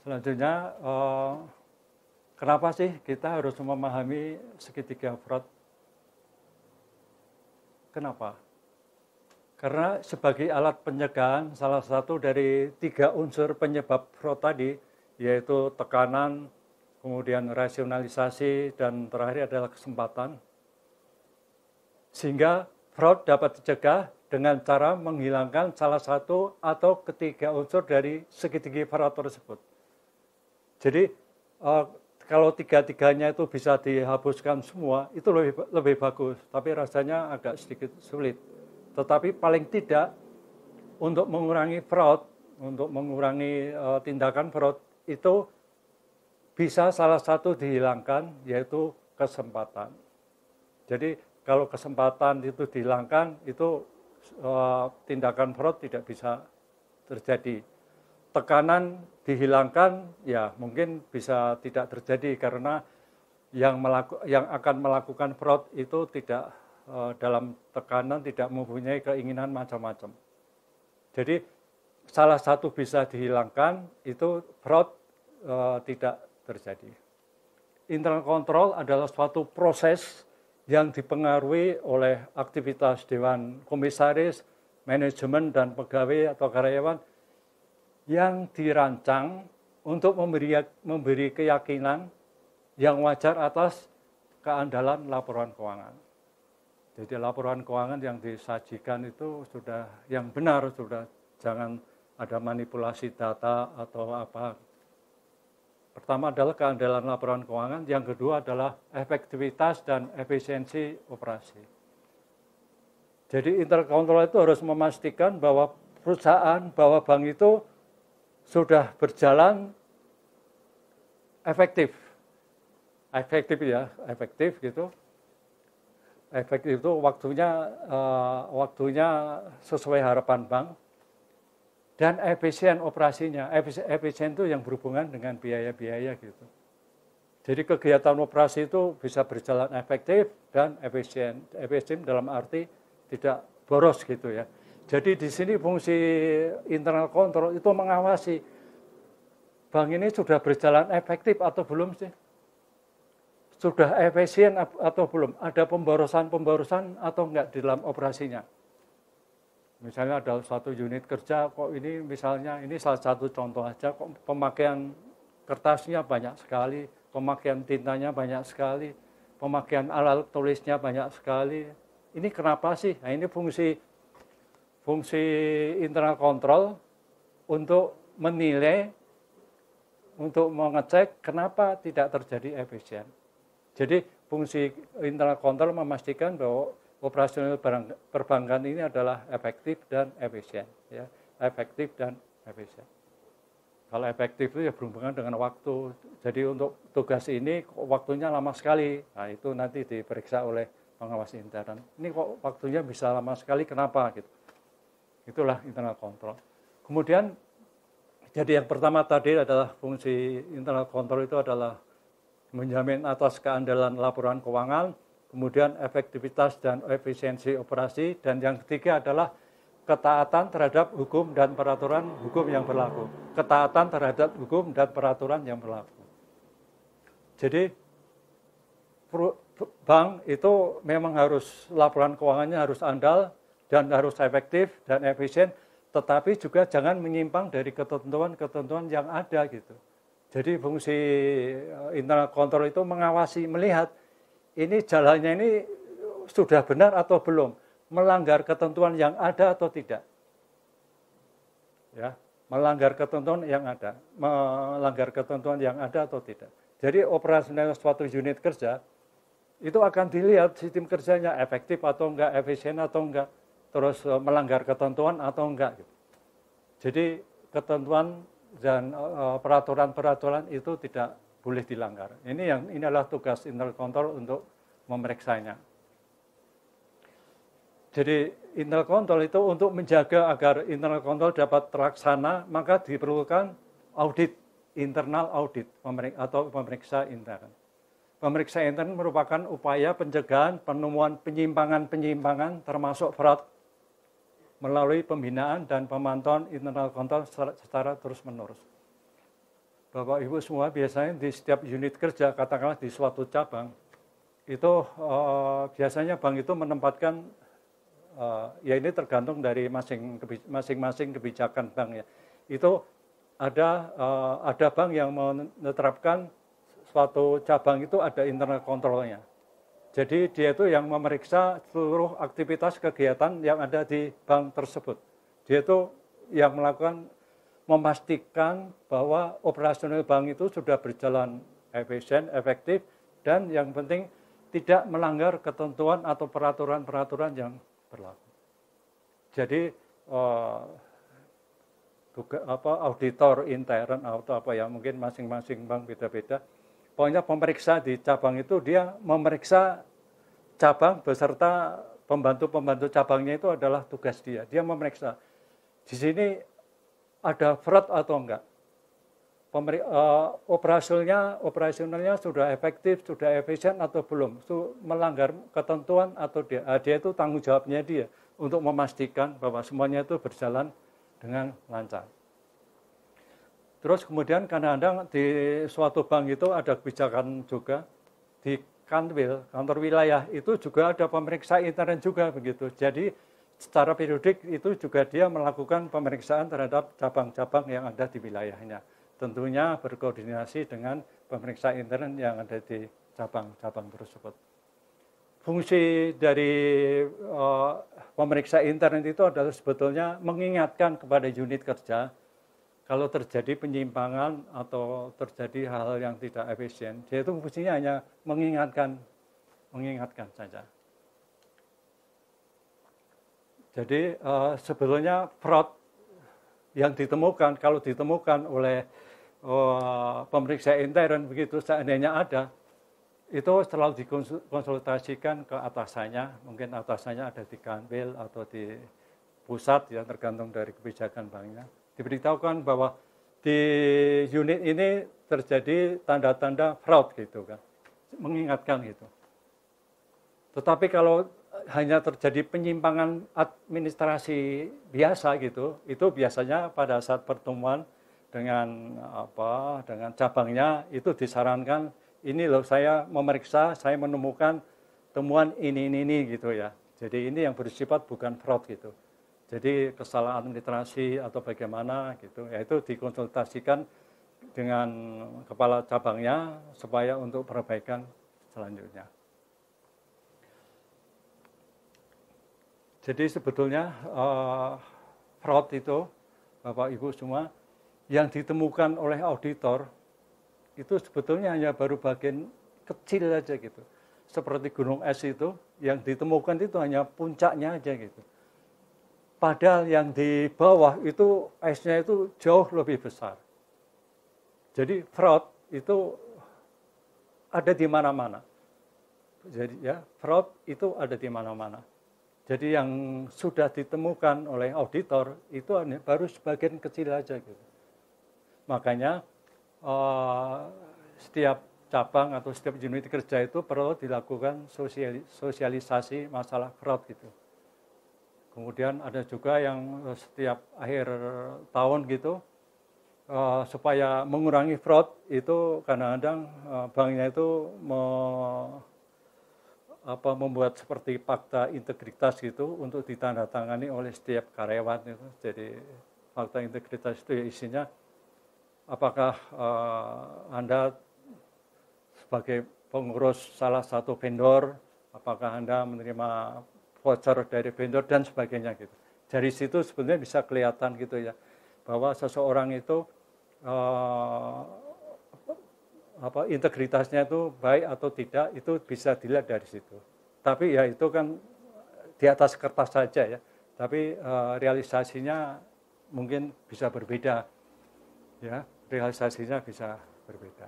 Selanjutnya, kenapa sih kita harus memahami segitiga fraud? Kenapa? Karena sebagai alat pencegahan, salah satu dari 3 unsur penyebab fraud tadi, yaitu tekanan, kemudian rasionalisasi, dan terakhir adalah kesempatan. Sehingga fraud dapat dicegah dengan cara menghilangkan salah satu atau ketiga unsur dari segitiga fraud tersebut. Jadi kalau 3-3-nya itu bisa dihapuskan semua, itu lebih bagus, tapi rasanya agak sedikit sulit. Tetapi paling tidak untuk mengurangi fraud, untuk mengurangi tindakan fraud itu bisa salah satu dihilangkan, yaitu kesempatan. Jadi kalau kesempatan itu dihilangkan, itu tindakan fraud tidak bisa terjadi. Tekanan dihilangkan, ya mungkin bisa tidak terjadi karena yang akan melakukan fraud itu tidak dalam tekanan, tidak mempunyai keinginan macam-macam. Jadi salah satu bisa dihilangkan, itu fraud tidak terjadi. Internal control adalah suatu proses yang dipengaruhi oleh aktivitas Dewan Komisaris, manajemen, dan pegawai atau karyawan yang dirancang untuk memberi keyakinan yang wajar atas keandalan laporan keuangan. Jadi laporan keuangan yang disajikan itu sudah yang benar, sudah jangan ada manipulasi data atau apa. Pertama adalah keandalan laporan keuangan, yang kedua adalah efektivitas dan efisiensi operasi. Jadi internal control itu harus memastikan bahwa perusahaan, bahwa bank itu sudah berjalan efektif gitu. Efektif itu waktunya sesuai harapan bank, dan efisien operasinya. Efisien itu yang berhubungan dengan biaya-biaya gitu. Jadi kegiatan operasi itu bisa berjalan efektif dan efisien. Efisien dalam arti tidak boros gitu ya. Jadi di sini fungsi internal control itu mengawasi bank ini sudah berjalan efektif atau belum sih? Sudah efisien atau belum? Ada pemborosan atau enggak di dalam operasinya? Misalnya ada suatu unit kerja, kok ini misalnya, ini salah satu contoh aja, kok pemakaian kertasnya banyak sekali, pemakaian tintanya banyak sekali, pemakaian alat tulisnya banyak sekali. Ini kenapa sih? Nah, ini fungsi internal control untuk menilai, untuk mengecek kenapa tidak terjadi efisien. Jadi fungsi internal control memastikan bahwa operasional perbankan ini adalah efektif dan efisien. Ya. Efektif dan efisien. Kalau efektif itu ya berhubungan dengan waktu. Jadi untuk tugas ini waktunya lama sekali. Nah itu nanti diperiksa oleh pengawas intern. Ini kok waktunya bisa lama sekali, kenapa? Gitu. Itulah internal control. Kemudian, jadi yang pertama tadi adalah fungsi internal control itu adalah menjamin atas keandalan laporan keuangan, kemudian efektivitas dan efisiensi operasi, dan yang ketiga adalah ketaatan terhadap hukum dan peraturan hukum yang berlaku. Ketaatan terhadap hukum dan peraturan yang berlaku. Jadi bank itu memang harus, laporan keuangannya harus andal dan harus efektif dan efisien, tetapi juga jangan menyimpang dari ketentuan-ketentuan yang ada gitu. Jadi fungsi internal control itu mengawasi, melihat ini jalannya ini sudah benar atau belum, melanggar ketentuan yang ada atau tidak. Ya, melanggar ketentuan yang ada, atau tidak. Jadi operasional suatu unit kerja itu akan dilihat sistem kerjanya efektif atau enggak, efisien atau enggak, terus melanggar ketentuan atau enggak. Jadi ketentuan dan peraturan-peraturan itu tidak boleh dilanggar. Ini adalah tugas internal control untuk memeriksanya. Jadi internal control itu untuk menjaga agar internal control dapat terlaksana, maka diperlukan audit, internal audit atau pemeriksa intern. Pemeriksa intern merupakan upaya pencegahan penemuan penyimpangan-penyimpangan termasuk fraud melalui pembinaan dan pemantauan internal control secara terus-menerus. Bapak Ibu semua biasanya di setiap unit kerja, katakanlah di suatu cabang, itu biasanya bank itu menempatkan, ya ini tergantung dari masing-masing kebijakan bank ya. Itu ada bank yang menerapkan suatu cabang itu ada internal control-nya. Jadi dia itu yang memeriksa seluruh aktivitas kegiatan yang ada di bank tersebut. Dia itu yang memastikan bahwa operasional bank itu sudah berjalan efisien, efektif, dan yang penting tidak melanggar ketentuan atau peraturan-peraturan yang berlaku. Jadi auditor intern atau apa ya, mungkin masing-masing bank beda-beda. Pokoknya pemeriksa di cabang itu dia memeriksa cabang beserta pembantu-pembantu cabangnya, itu adalah tugas dia. Dia memeriksa di sini ada fraud atau enggak. Operasionalnya sudah efektif, sudah efisien atau belum, melanggar ketentuan atau dia itu tanggung jawabnya dia untuk memastikan bahwa semuanya itu berjalan dengan lancar. Terus kemudian kadang-kadang di suatu bank itu ada kebijakan juga, di kantor wilayah itu juga ada pemeriksa intern juga begitu. Jadi secara periodik itu juga dia melakukan pemeriksaan terhadap cabang-cabang yang ada di wilayahnya. Tentunya berkoordinasi dengan pemeriksa intern yang ada di cabang-cabang tersebut. Fungsi dari pemeriksa intern itu adalah sebetulnya mengingatkan kepada unit kerja kalau terjadi penyimpangan atau terjadi hal-hal yang tidak efisien. Dia itu fungsinya hanya mengingatkan saja. Jadi sebetulnya fraud yang ditemukan, kalau ditemukan oleh pemeriksa intern begitu seandainya ada, itu selalu dikonsultasikan ke atasannya, mungkin atasannya ada di kanwil atau di pusat ya, tergantung dari kebijakan banknya. Diberitahukan bahwa di unit ini terjadi tanda-tanda fraud gitu kan, mengingatkan gitu. Tetapi kalau hanya terjadi penyimpangan administrasi biasa gitu, itu biasanya pada saat pertemuan dengan cabangnya itu disarankan, ini loh saya memeriksa, saya menemukan temuan ini gitu ya. Jadi ini yang bersifat bukan fraud gitu. Jadi kesalahan administrasi atau bagaimana gitu, yaitu dikonsultasikan dengan kepala cabangnya supaya untuk perbaikan selanjutnya. Jadi sebetulnya fraud itu, Bapak Ibu semua, yang ditemukan oleh auditor itu sebetulnya hanya baru bagian kecil aja gitu. Seperti gunung es itu, yang ditemukan itu hanya puncaknya aja gitu. Padahal yang di bawah itu esnya itu jauh lebih besar. Jadi fraud itu ada di mana-mana. Jadi ya, fraud itu ada di mana-mana. Jadi yang sudah ditemukan oleh auditor itu baru sebagian kecil aja gitu. Makanya setiap cabang atau setiap unit kerja itu perlu dilakukan sosialisasi masalah fraud gitu. Kemudian ada juga yang setiap akhir tahun gitu, supaya mengurangi fraud itu kadang-kadang banknya itu membuat seperti fakta integritas gitu untuk ditandatangani oleh setiap karyawan itu. Jadi fakta integritas itu ya isinya apakah Anda sebagai pengurus salah satu vendor, apakah Anda menerima voucher dari vendor dan sebagainya gitu. Dari situ sebenarnya bisa kelihatan gitu ya bahwa seseorang itu integritasnya itu baik atau tidak, itu bisa dilihat dari situ. Tapi ya itu kan di atas kertas saja ya. Tapi realisasinya mungkin bisa berbeda. Ya, realisasinya bisa berbeda.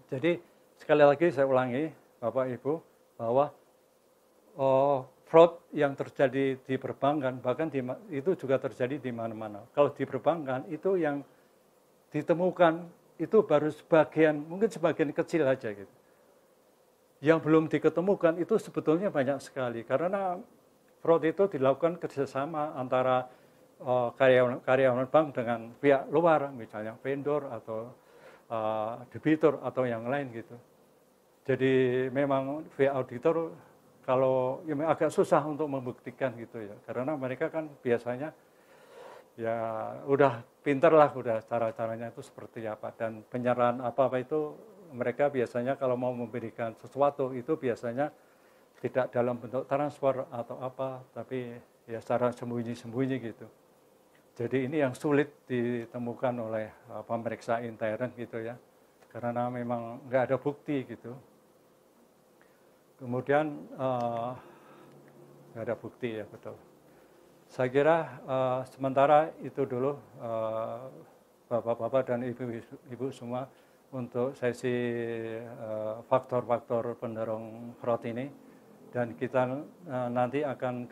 Jadi sekali lagi saya ulangi Bapak Ibu bahwa fraud yang terjadi di perbankan bahkan itu juga terjadi di mana-mana. Kalau di perbankan itu yang ditemukan itu baru sebagian, mungkin sebagian kecil aja gitu. Yang belum diketemukan itu sebetulnya banyak sekali karena fraud itu dilakukan kerjasama antara karyawan bank dengan pihak luar, misalnya vendor atau debitur atau yang lain gitu. Jadi memang VA auditor kalau ya agak susah untuk membuktikan gitu ya, karena mereka kan biasanya ya udah pinter lah, udah cara-caranya itu seperti apa, dan penyerahan apa-apa itu mereka biasanya kalau mau memberikan sesuatu itu biasanya tidak dalam bentuk transfer atau apa, tapi ya secara sembunyi-sembunyi gitu. Jadi ini yang sulit ditemukan oleh pemeriksa intern gitu ya, karena memang nggak ada bukti gitu. Kemudian nggak ada bukti ya, betul. Saya kira sementara itu dulu Bapak-bapak dan Ibu semua untuk sesi faktor-faktor pendorong fraud ini, dan kita nanti akan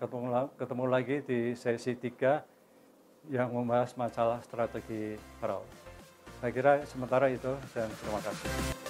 ketemu lagi di sesi 3 yang membahas masalah strategi fraud. Saya kira sementara itu, dan terima kasih.